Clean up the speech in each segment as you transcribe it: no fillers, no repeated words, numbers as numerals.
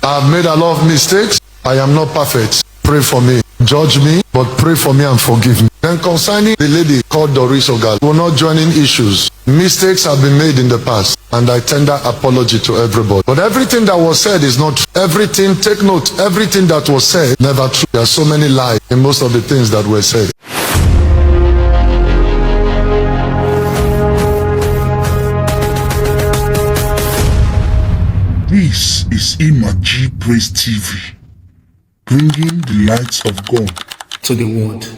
I've made a lot of mistakes. I am not perfect. Pray for me. Judge me, but pray for me and forgive me. Then concerning the lady called Doris Ogala, we're not joining issues. Mistakes have been made in the past, and I tender apology to everybody. But everything that was said is not true. Everything, take note, everything that was said, never true. There are so many lies in most of the things that were said. This is Amarachi Praise TV, bringing the lights of God to the world.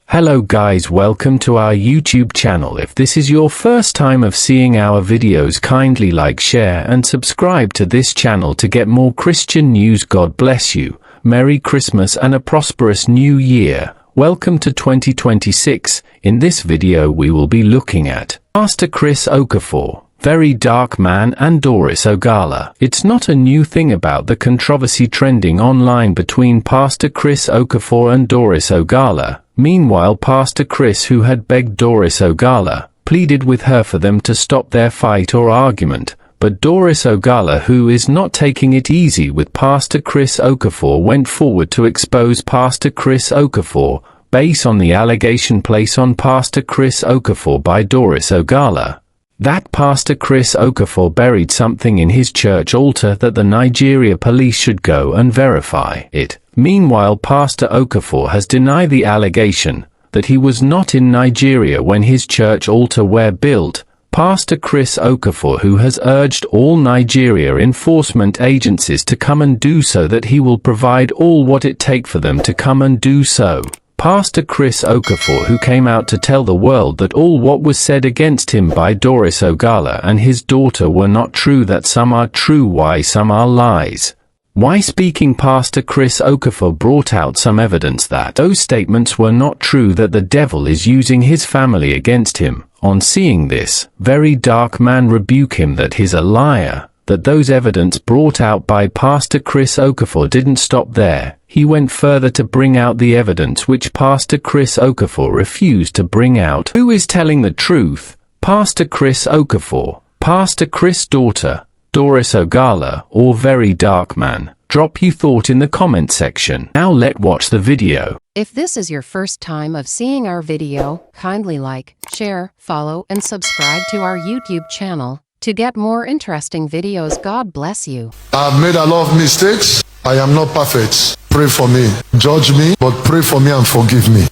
Hello guys, welcome to our YouTube channel. If this is your first time of seeing our videos, kindly like, share and subscribe to this channel to get more Christian news. God bless you. Merry Christmas and a prosperous new year. Welcome to 2026. In this video we will be looking at Pastor Chris Okafor, Verydarkman and Doris Ogala. It's not a new thing about the controversy trending online between Pastor Chris Okafor and Doris Ogala. Meanwhile, Pastor Chris, who had begged Doris Ogala, pleaded with her for them to stop their fight or argument. But Doris Ogala, who is not taking it easy with Pastor Chris Okafor, went forward to expose Pastor Chris Okafor, based on the allegation placed on Pastor Chris Okafor by Doris Ogala, that Pastor Chris Okafor buried something in his church altar, that the Nigeria police should go and verify it. Meanwhile, Pastor Okafor has denied the allegation that he was not in Nigeria when his church altar were built. Pastor Chris Okafor, who has urged all Nigeria enforcement agencies to come and do so, that he will provide all what it takes for them to come and do so. Pastor Chris Okafor, who came out to tell the world that all what was said against him by Doris Ogala and his daughter were not true, that some are true, why some are lies. Why speaking, Pastor Chris Okafor brought out some evidence that those statements were not true, that the devil is using his family against him. On seeing this, Verydarkman rebuked him that he's a liar, that those evidence brought out by Pastor Chris Okafor didn't stop there. He went further to bring out the evidence which Pastor Chris Okafor refused to bring out. Who is telling the truth? Pastor Chris Okafor, Pastor Chris' daughter, Doris Ogala, or Verydarkman? Drop your thought in the comment section. Now let's watch the video. If this is your first time of seeing our video, kindly like, share, follow and subscribe to our YouTube channel to get more interesting videos. God bless you. I've made a lot of mistakes. I am not perfect. Pray for me. Judge me, but pray for me and forgive me.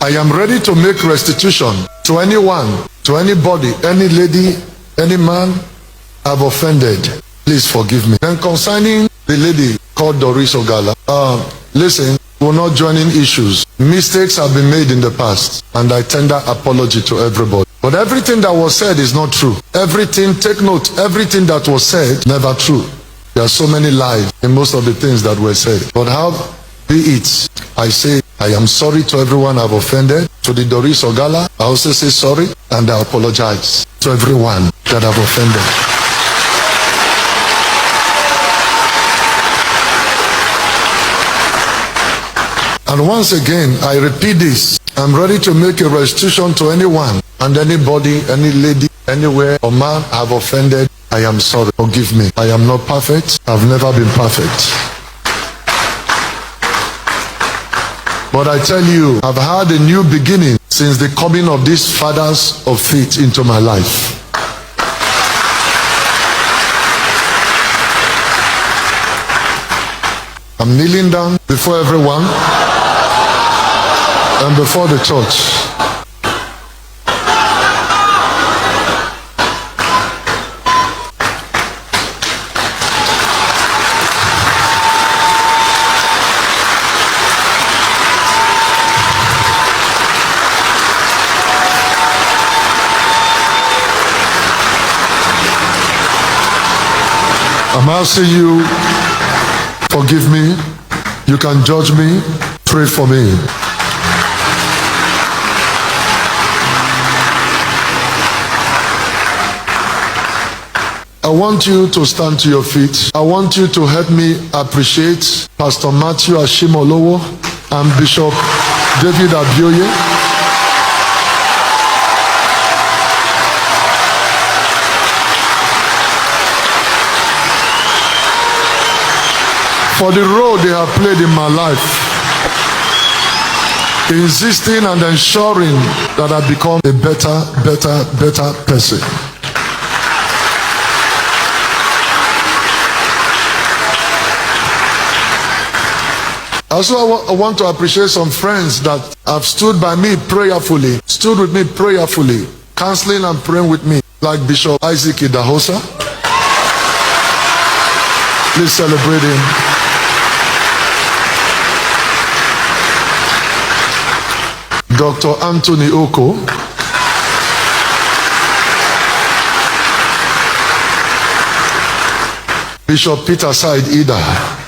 I am ready to make restitution to anyone, to anybody, any lady, any man I've offended. Please forgive me. Then concerning the lady called Doris Ogala, listen, we're not joining issues. Mistakes have been made in the past, and I tender apology to everybody. But everything that was said is not true. Everything, take note, everything that was said, never true. There are so many lies in most of the things that were said. But how be it, I say, I am sorry to everyone I've offended. To the Doris Ogala, I also say sorry, and I apologize to everyone that I've offended. And once again, I repeat this. I'm ready to make a restitution to anyone and anybody, any lady, anywhere or man I've offended. I am sorry. Forgive me. I am not perfect. I've never been perfect. But I tell you, I've had a new beginning since the coming of these fathers of faith into my life. I'm kneeling down before everyone and before the church. I'm asking you, forgive me, you can judge me, pray for me. I want you to stand to your feet. I want you to help me appreciate Pastor Matthew Ashimolowo and Bishop David Abioye. For the role they have played in my life, insisting and ensuring that I become a better person. Also, I want to appreciate some friends that have stood by me prayerfully, stood with me prayerfully, counseling and praying with me, like Bishop Isaac Idahosa. Please celebrate him. Dr. Anthony Oko. Bishop Peter Said Ida.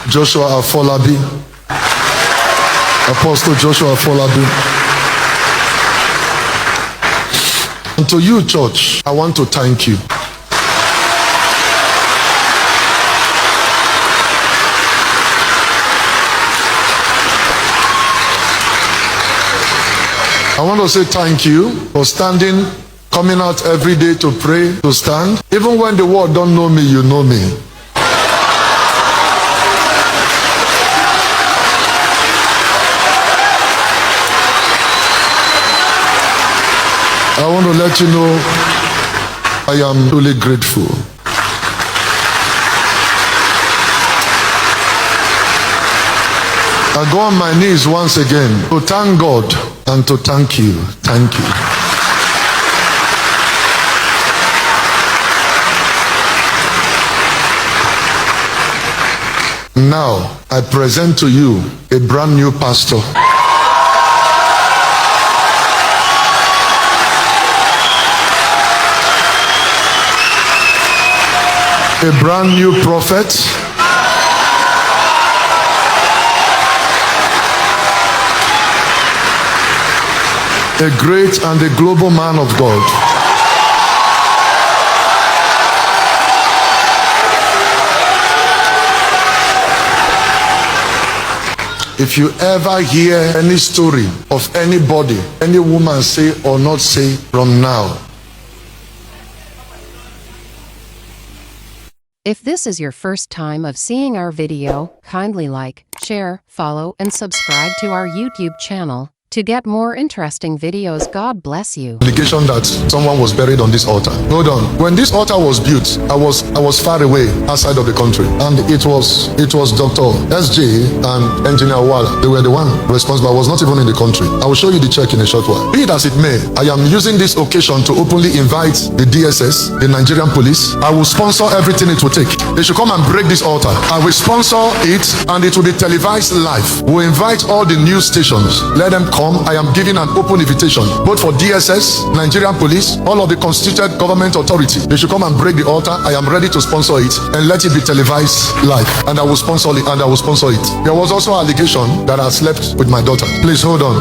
Joshua Afolabi. Apostle Joshua Afolabi. And to you, church, I want to thank you. I want to say thank you for standing, coming out every day to pray, to stand. Even when the world don't know me, you know me. I want to let you know I am truly grateful. I go on my knees once again to thank God and to thank you. Thank you. Now, I present to you a brand new pastor. A brand new prophet. A great and a global man of God. If you ever hear any story of anybody, any woman say or not say from now. If this is your first time of seeing our video, kindly like, share, follow, and subscribe to our YouTube channel. To get more interesting videos, God bless you. Indication that someone was buried on this altar. Hold on. When this altar was built, I was far away outside of the country, and it was Dr. SJ and Engineer Wala. They were the one responsible. I was not even in the country. I will show you the check in a short while. Be it as it may, I am using this occasion to openly invite the DSS, the Nigerian police. I will sponsor everything it will take. They should come and break this altar. I will sponsor it, and it will be televised live. We'll invite all the news stations. Let them come. I am giving an open invitation, both for DSS, Nigerian police, all of the constituted government authority. They should come and break the altar. I am ready to sponsor it and let it be televised live. And I will sponsor it. There was also an allegation that I slept with my daughter. Please hold on.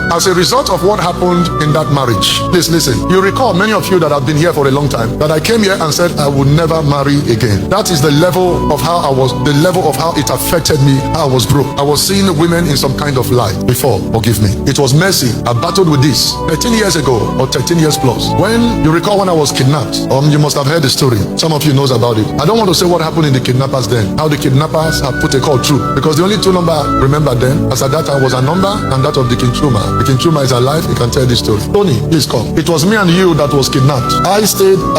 As a result of what happened in that marriage, please listen. You recall, many of you that have been here for a long time, that I came here and said I would never marry again. That is the level of how it affected me. I was broke. I was seeing women in some kind of lie before. Forgive me. It was mercy. I battled with this 13 years ago or 13 years plus. When you recall when I was kidnapped, you must have heard the story. Some of you knows about it. I don't want to say what happened in the kidnappers then, how the kidnappers have put a call through, because the only two number I remember then, as at that time, was a number and that of the King Chuma. The King Chuma is alive. He can tell this story. Tony, please come. It was me and you that was kidnapped. I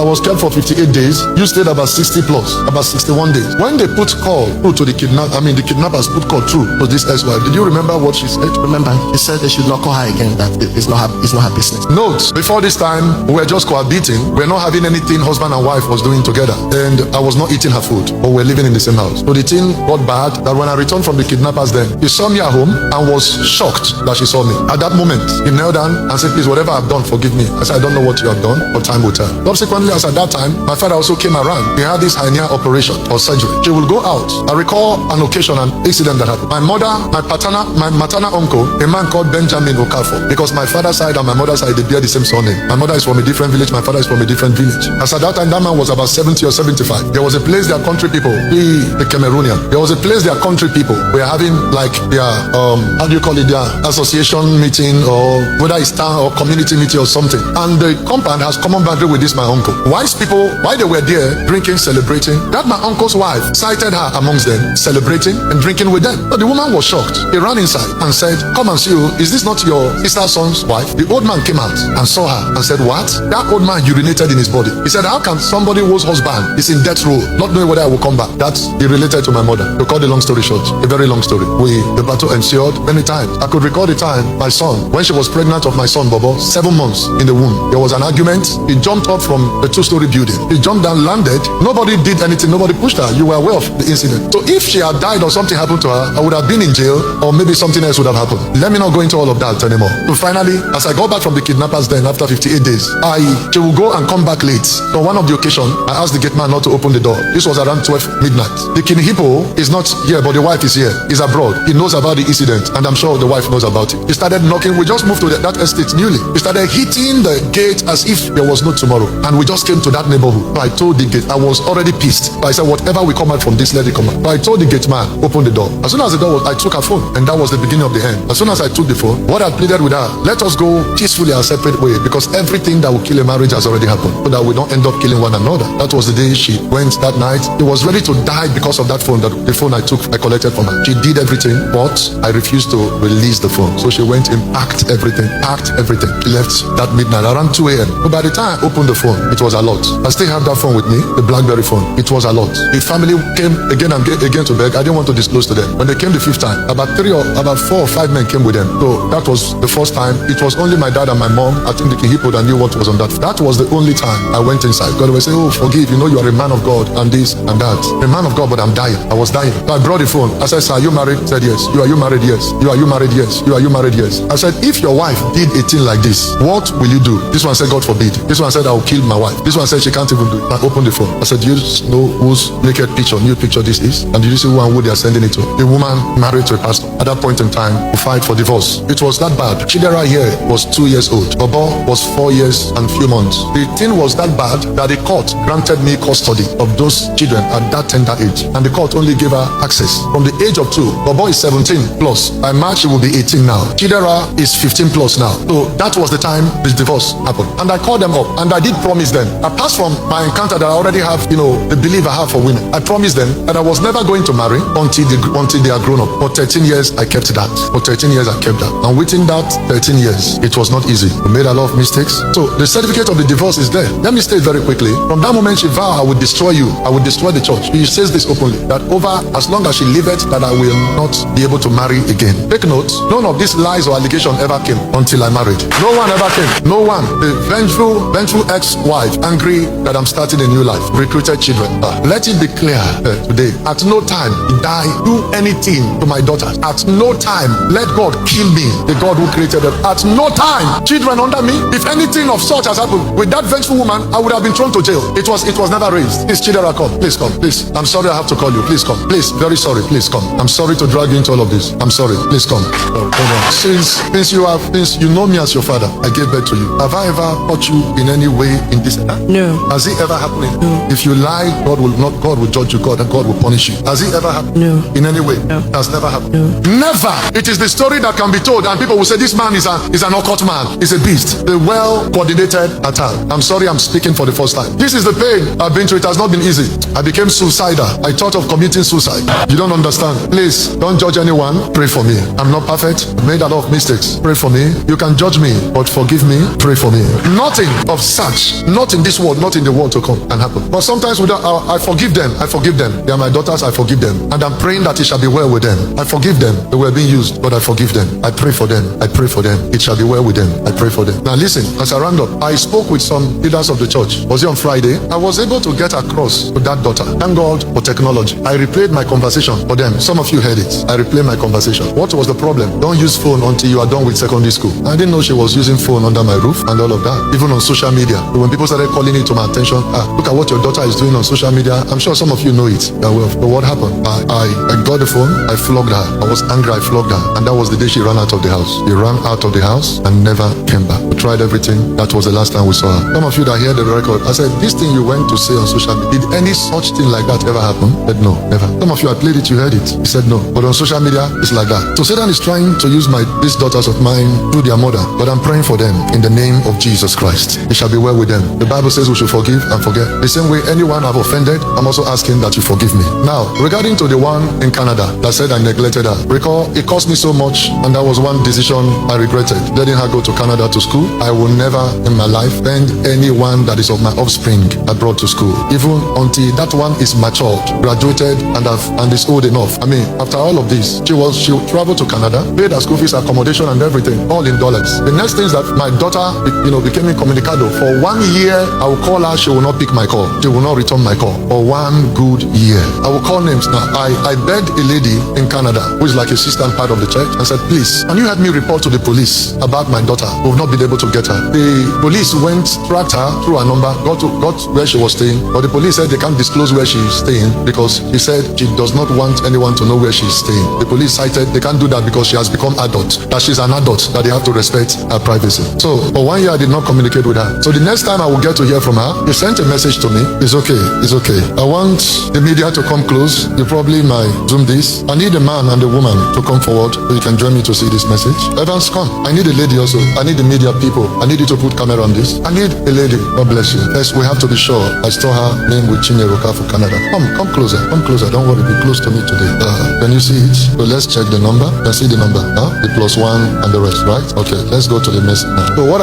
was kept for 58 days. You stayed about 60 plus, about 61 days. When they put call through to the kidnappers put call through to this ex-wife. Did you remember what she said? Remember, he said they should not call her again, that it's not her business. Note, before this time, we were just cohabiting. We were not having anything husband and wife was doing together. And I was not eating her food, but we were living in the same house. So the thing got bad that when I returned from the kidnappers then, he saw me at home and was shocked that she saw me. At that moment, he knelt down and said, please, whatever I've done, forgive me. I said, I don't know what you have done, but time will tell. Subsequently, as at that time, my father also came around. He had this hernia operation or surgery. She will go out. I recall an occasion, an incident that happened. My mother, my maternal uncle, a man called Ben Benjamin Okafor, because my father's side and my mother's side, they bear the same surname. My mother is from a different village, my father is from a different village. As at that time, that man was about 70 or 75. There was a place their country people, the Cameroonian, there was a place their country people were having like their, how do you call it, their association meeting, or whether it's town or community meeting or something. And the compound has common boundary with this my uncle. Wise people, while they were there drinking, celebrating, that my uncle's wife sighted her amongst them, celebrating and drinking with them. So the woman was shocked. He ran inside and said, come and see you. Is this not your sister's son's wife? The old man came out and saw her and said, what? That old man urinated in his body. He said, how can somebody whose husband is in death row not knowing whether I will come back? That's he related to my mother. To cut the long story short, a very long story. The battle ensued many times. I could recall the time my son, when she was pregnant of my son Bobo, 7 months in the womb, there was an argument. He jumped up from a 2-story building. He jumped down, landed. Nobody did anything. Nobody pushed her. You were aware of the incident. So if she had died or something happened to her, I would have been in jail, or maybe something else would have happened. Let me not go into all of that anymore. So finally, as I got back from the kidnappers den after 58 days, she will go and come back late. So one of the occasion, I asked the gate man not to open the door. This was around 12 midnight. The King Hippo is not here, but the wife is here. He's abroad. He knows about the incident, and I'm sure the wife knows about it. He started knocking. We just moved to that estate newly. He started hitting the gate as if there was no tomorrow. And we just came to that neighborhood. So I told the gate, I was already pissed. So I said, whatever we come out from this, let it come out. So I told the gate man, open the door. As soon as the door was, I took her phone, and that was the beginning of the end. As soon as I took the phone, what I pleaded with her, let us go peacefully our separate way, because everything that will kill a marriage has already happened, so that we don't end up killing one another. That was the day she went that night. He was ready to die because of that phone, the phone I collected from her. She did everything, but I refused to release the phone. So she went and packed everything. She left that midnight around 2 a.m. But by the time I opened the phone, it was a lot. I still have that phone with me, the BlackBerry phone. It was a lot. The family came again and again to beg. I didn't want to disclose to them. When they came the 5th time, about 4 or 5 men came with them. So that was the first time. It was only my dad and my mom, I think the King Hippo, that knew what was on that. That was the only time I went inside. God was saying, oh, forgive, you know you are a man of God, and this and that. A man of God, but I'm dying. I was dying. So I brought the phone. I said, sir, are you married? He said, yes. Are you married? Yes. Are you married? Yes. Are you married? Yes. I said, if your wife did a thing like this, what will you do? This one said, God forbid. This one said, I will kill my wife. This one said, she can't even do it. I opened the phone. I said, do you know whose naked picture, new picture this is? And did you see who and who they are sending it to? A woman married to a pastor. At that point in time, we fight for divorce. It was that bad. Chidera here was 2 years old. Bobo was 4 years and few months. The thing was that bad that the court granted me custody of those children at that tender age. And the court only gave her access from the age of 2. Bobo is 17 plus. By March, she will be 18 now. Chidera is 15 plus now. So that was the time this divorce happened. And I called them up and I did promise them. Apart from my encounter that I already have, the belief I have for women, I promised them that I was never going to marry until they are grown up. For 13 years, I kept that. For 13 years, I kept that. And within that 13 years, it was not easy. We made a lot of mistakes. So the certificate of the divorce is there. Let me state very quickly. From that moment, she vowed, I would destroy you. I would destroy the church. She says this openly, that over as long as she liveth, that I will not be able to marry again. Take note, none of these lies or allegations ever came until I married. No one ever came. No one. The vengeful ex-wife, angry that I'm starting a new life, recruited children. Let it be clear today. At no time did I do anything to my daughters. At no time let God kill me, the God who created them. At no time children under me. If anything of such has happened with that vengeful woman, I would have been thrown to jail. It was never raised. Please, children, come. Please come. Please. I'm sorry I have to call you. Please come. Please. Very sorry. Please come. I'm sorry to drag you into all of this. I'm sorry. Please come. Since you know me as your father, I gave birth to you. Have I ever hurt you in any way in this? No. Has it ever happened? No. If you lie, God will judge you, and God will punish you. Has it ever happened? No. In any way? No. Has never happened? No. Never. It is the story that can be told, and people will say, this man is an occult man. He's a beast. The well-coordinated attack. I'm sorry I'm speaking for the first time. This is the pain I've been through. It has not been easy. I became suicidal. I thought of committing suicide. You don't understand. Please, don't judge anyone. Pray for me. I'm not perfect. I've made a lot of mistakes. Pray for me. You can judge me, but forgive me. Pray for me. Nothing of such, not in this world, not in the world to come, can happen. But sometimes I forgive them. I forgive them. They are my daughters. I forgive them. And I'm praying that it shall be well with them. I forgive them. They were being used, but I forgive them. I pray for them. I pray for them. It shall be well with them. I pray for them. Now listen, as I round up, I spoke with some leaders of the church. Was it on Friday? I was able to get across to that daughter. Thank God for technology. I replayed my conversation for them. Some of you heard it. I replayed my conversation. What was the problem? Don't use phone until you are done with secondary school. I didn't know she was using phone under my roof and all of that. Even on social media. So when people started calling it to my attention, look at what your daughter is doing on social media. I'm sure some of you know it. Well, but what happened? I got the phone. I flogged her. I was angry. I flogged her. And that was the day she ran out of of the house. He ran out of the house and never came back. We tried everything. That was the last time we saw her. Some of you that hear the record, I said, this thing you went to say on social media, did any such thing like that ever happen? He said, no, never. Some of you had played it, you heard it. He said, no. But on social media, it's like that. So Satan is trying to use these daughters of mine through their mother. But I'm praying for them in the name of Jesus Christ. It shall be well with them. The Bible says we should forgive and forget. The same way anyone I've offended, I'm also asking that you forgive me. Now, regarding to the one in Canada that said I neglected her, recall, it cost me so much, and that was one decision I regretted. Letting her go to Canada to school. I will never in my life send anyone that is of my offspring abroad to school, even until that one is matured, graduated, and is old enough. I mean, after all of this, she traveled to Canada, paid her school fees, accommodation, and everything, all in dollars. The next thing is that my daughter, became incommunicado. For 1 year, I will call her, she will not pick my call. She will not return my call. For 1 good year. I will call names. Now, I begged a lady in Canada, who is like a sister and part of the church, and said, please, can you help me report to the police about my daughter? We've not been able to get her. The police tracked her through her number, got where she was staying, but the police said they can't disclose where she is staying because she said she does not want anyone to know where she is staying. The police cited they can't do that because she has become adult, that she's an adult, that they have to respect her privacy. So for 1 year I did not communicate with her. So the next time I will get to hear from her, you sent a message to me. It's okay. I want the media to come close. You probably might zoom this. I need a man and a woman to come forward so you can join me to see this message. Evans, come. I need a lady also. I need the media people. I need you to put camera on this. I need a lady. God bless you. Yes, we have to be sure. I saw her name with Chinyere for Canada. Come closer. Don't worry. Be close to me today. Can you see it? So let's check the number. Can see the number? The +1 and the rest, right? Okay, let's go to the message now. So what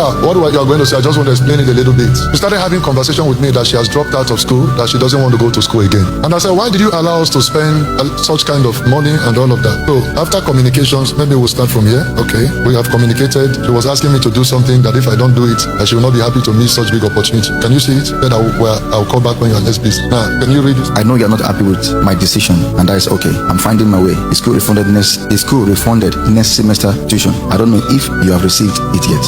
you are going to say, I just want to explain it a little bit. She started having conversation with me that she has dropped out of school, that she doesn't want to go to school again. And I said, why did you allow us to spend such kind of money and all of that? So after communications, maybe we'll start from here. Okay, we have communicated. She was asking me to do something that if I don't do it, that she will not be happy to miss such big opportunity. Can you see it? Then I'll call back when you're less busy. Now, can you read it? I know you're not happy with my decision, and that is okay. I'm finding my way. The school refunded next semester tuition. I don't know if you have received it yet.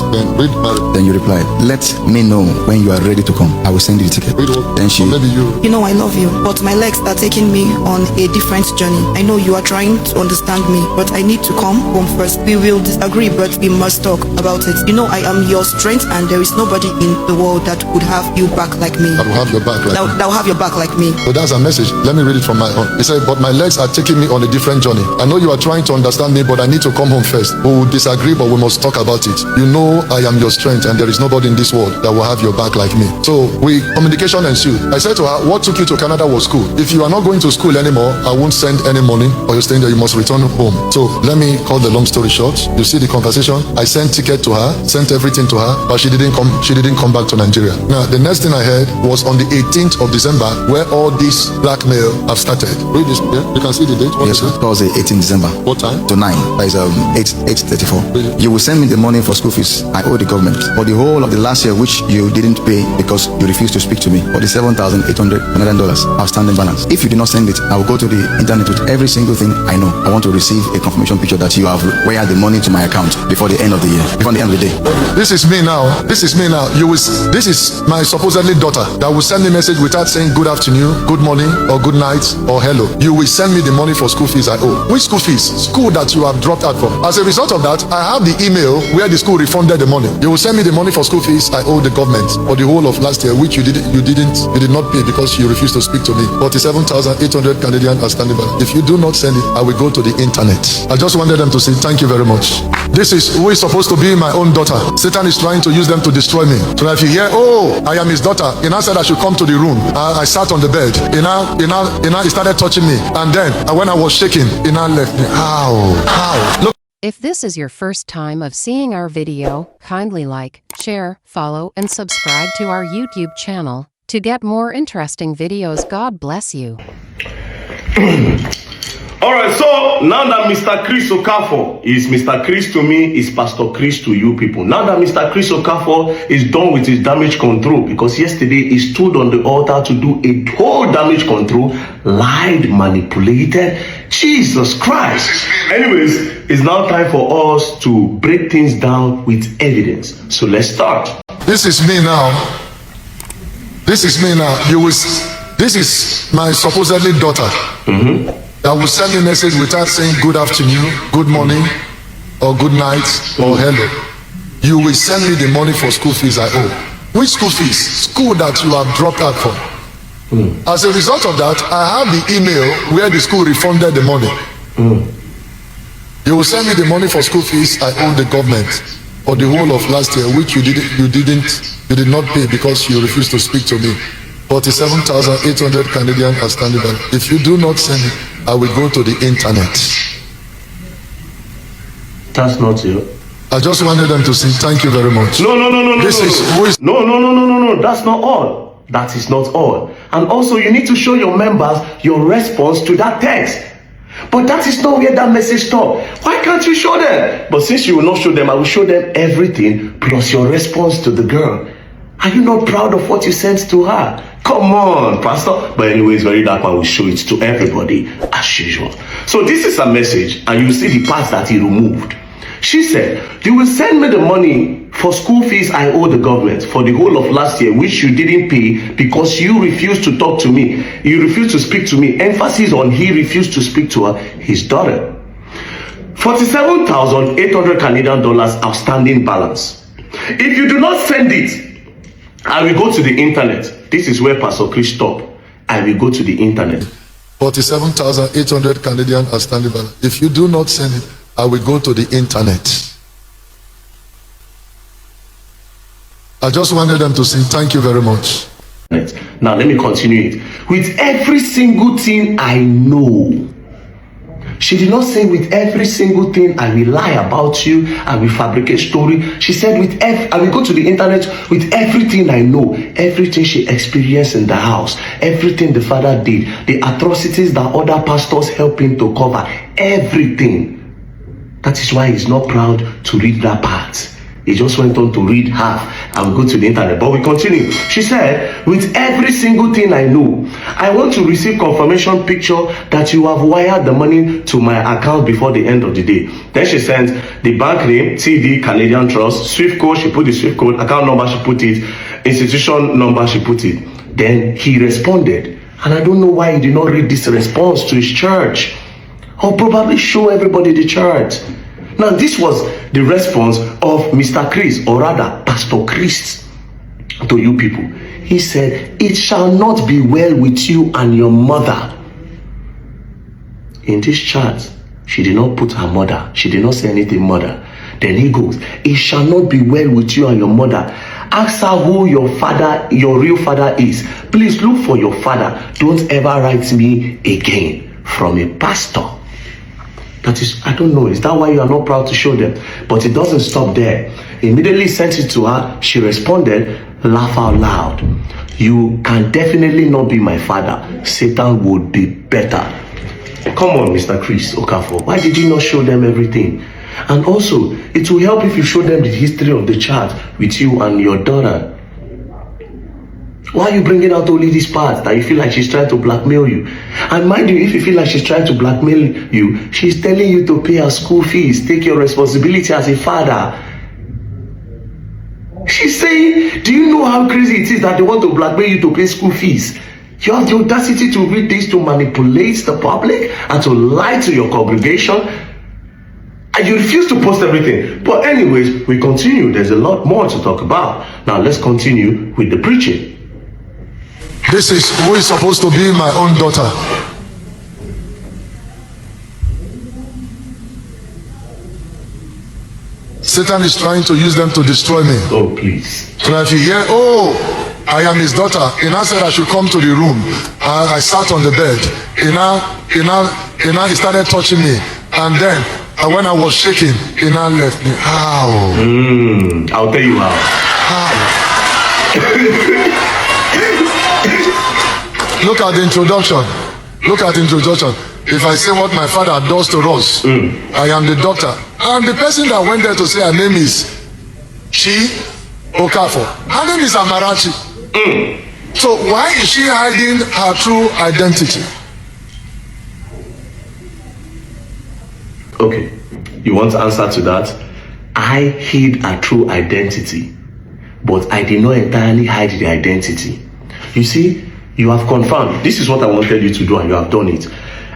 Then you replied, let me know when you are ready to come. I will send you the ticket. Then she, maybe you know I love you, but my legs are taking me on a different journey. I know you are trying to understand me, but I need to come home first. We will disagree, but we must talk about it. You know I am your strength, and there is nobody in the world that would have you back like me. That will have your back like me. That will have your back like me. So that's a message. Let me read it from my own. It said, but my legs are taking me on a different journey. I know you are trying to understand me, but I need to come home first. We will disagree, but we must talk about it. You know I am your strength, and there is nobody in this world that will have your back like me. So communication ensued. I said to her, what took you to Canada was school. If you are not going to school anymore, I won't send any money, or you're staying there, you must return home. So let me cut the long story short. You see the conversation. I sent ticket to her, sent everything to her, but she didn't come back to Nigeria. Now the next thing I heard was on the 18th of December, where all this blackmail have started. Read this. Yeah? You can see the date. yes, Thursday, 18 December. What time? To 9. That is 8:34. You will send me the money for school fees. I owe the government for the whole of the last year, which you didn't pay because you refused to speak to me, for the $7,800 outstanding balance. If you do not send it, I will go to the internet with every single thing I know. I want to receive a confirmation picture that you have wired the money to my account before the end of the year, before the end of the day. This is me now. This is my supposedly daughter that will send me a message without saying good afternoon, good morning, or good night, or hello. You will send me the money for school fees I owe. Which school fees? School that you have dropped out from. As a result of that, I have the email where the school refunded the money. You will send me the money for school fees I owe the government for the whole of last year, which you did not pay because you refused to speak to me. 47,800 Canadian outstanding balance. If you do not send it, I will go to the internet. I just wanted them to say thank you very much. This is who is supposed to be my own daughter. Satan is trying to use them to destroy me. So if you hear, oh, I am his daughter, he now said I should come to the room. I sat on the bed. He started touching me. And then when I was shaking, he now left me. How? Look. If this is your first time of seeing our video, kindly like, share, follow, and subscribe to our YouTube channel to get more interesting videos. God bless you. Alright, so now that Mr. Chris Okafor is Mr. Chris to me, is Pastor Chris to you people. Now that Mr. Chris Okafor is done with his damage control, because yesterday he stood on the altar to do a whole damage control, lied, manipulated. Jesus Christ. Anyways, it's now time for us to break things down with evidence. So let's start. This is me now. This is me now. This is my supposedly daughter. That will send me a message without saying good afternoon, good morning, or good night or hello, you will send me the money for school fees I owe. Which school fees? School that you have dropped out from. As a result of that, I have the email where the school refunded the money. You will send me the money for school fees I owe the government for the whole of last year, which you did not pay because you refused to speak to me. 47,800 Canadian outstanding balance. If you do not send it, I will go to the internet. That's not you. I just wanted them to say thank you very much. No. This is who is No. That's not all. That is not all. And also, you need to show your members your response to that text. But that is not where that message stopped. Why can't you show them? But since you will not show them, I will show them everything plus your response to the girl. Are you not proud of what you sent to her? Come on, Pastor. But anyways, Verydarkman will show it to everybody as usual. So this is a message, and you will see the parts that he removed. She said, you will send me the money for school fees I owe the government for the whole of last year, which you didn't pay because you refused to talk to me. You refused to speak to me. Emphasis on he refused to speak to her, his daughter. 47,800 Canadian dollars outstanding balance. If you do not send it, I will go to the internet. This is where Pastor Chris stopped. I will go to the internet. 47,800 Canadian outstanding balance. If you do not send it, I will go to the internet. I just wanted them to say thank you very much. Now let me continue it. With every single thing I know. She did not say with every single thing I will lie about you, I will fabricate story. She said I will go to the internet with everything I know, everything she experienced in the house, everything the father did, the atrocities that other pastors helped him to cover, everything. That is why he's not proud to read that part. He just went on to read half and go to the internet. But we continue. She said, with every single thing I know, I want to receive confirmation picture that you have wired the money to my account before the end of the day. Then she sent the bank name, TD, Canadian Trust, Swift code, she put the Swift code, account number, she put it, institution number, she put it. Then he responded. And I don't know why he did not read this response to his church. Or probably show everybody the chart. Now this was the response of Mr. Chris, or rather Pastor Chris, to you people. He said, it shall not be well with you and your mother. In this chart, she did not put her mother. She did not say anything mother. Then he goes, it shall not be well with you and your mother. Ask her who your father, your real father is. Please look for your father. Don't ever write me again. From a pastor. That is, I don't know, is that why you are not proud to show them? But it doesn't stop there. Immediately sent it to her. She responded, laugh out loud. You can definitely not be my father. Satan would be better. Come on, Mr. Chris Okafor. Why did you not show them everything? And also, it will help if you show them the history of the chart with you and your daughter. Why are you bringing out only this part that you feel like she's trying to blackmail you? And mind you, if you feel like she's trying to blackmail you, she's telling you to pay her school fees. Take your responsibility as a father. She's saying, do you know how crazy it is that they want to blackmail you to pay school fees? You have the audacity to read this, to manipulate the public and to lie to your congregation. And you refuse to post everything. But anyways, we continue. There's a lot more to talk about. Now let's continue with the preaching. This is who is supposed to be my own daughter. Satan is trying to use them to destroy me. Oh, please. So if you hear, oh, I am his daughter, he now said I should come to the room. I sat on the bed. He started touching me. And then, when I was shaking, he now left me. How? I'll tell you how. Look at the introduction. Look at the introduction. If I say what my father does to us, I am the doctor. And the person that went there to say her name is Okafor. Her name is Amarachi. So why is she hiding her true identity? Okay, you want to answer to that? I hid her true identity, but I did not entirely hide the identity. You see, you have confirmed. This is what I wanted you to do, and you have done it.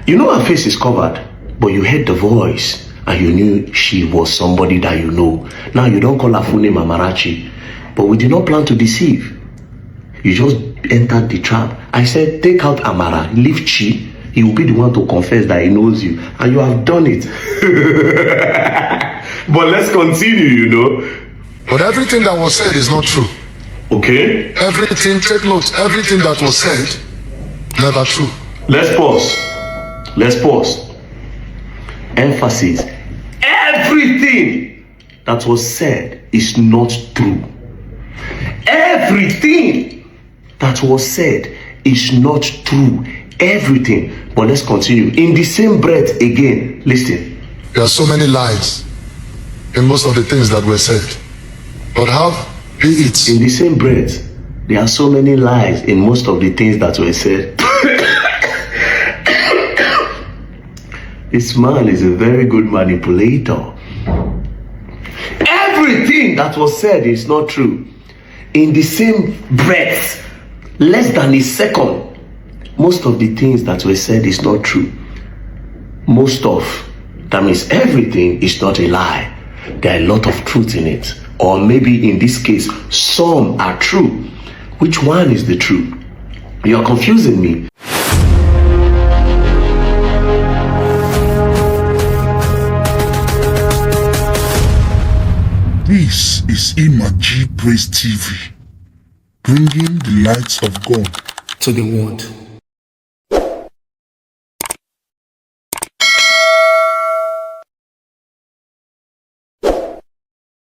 You know her face is covered, but you heard the voice. and you knew she was somebody that you know. Now you don't call her full name Amarachi, but we did not plan to deceive. You just entered the trap. I said, take out Amara, leave Chi. He will be the one to confess that he knows you, and you have done it. But let's continue, But everything that was said is not true. Okay? Everything, take note, everything that was said, never true. Let's pause. Emphasis. Everything that was said is not true. Everything that was said is not true. Everything. But let's continue. In the same breath again, listen. There are so many lies in most of the things that were said. But how be it? In the same breath, there are so many lies in most of the things that were said. This man is a very good manipulator. Everything that was said is not true. In the same breath, less than a second, most of the things that were said is not true. That means everything is not a lie. There are a lot of truth in it. Or maybe in this case, some are true. Which one is the truth? You're confusing me. This is Amarachi Praise TV, bringing the lights of God to the world.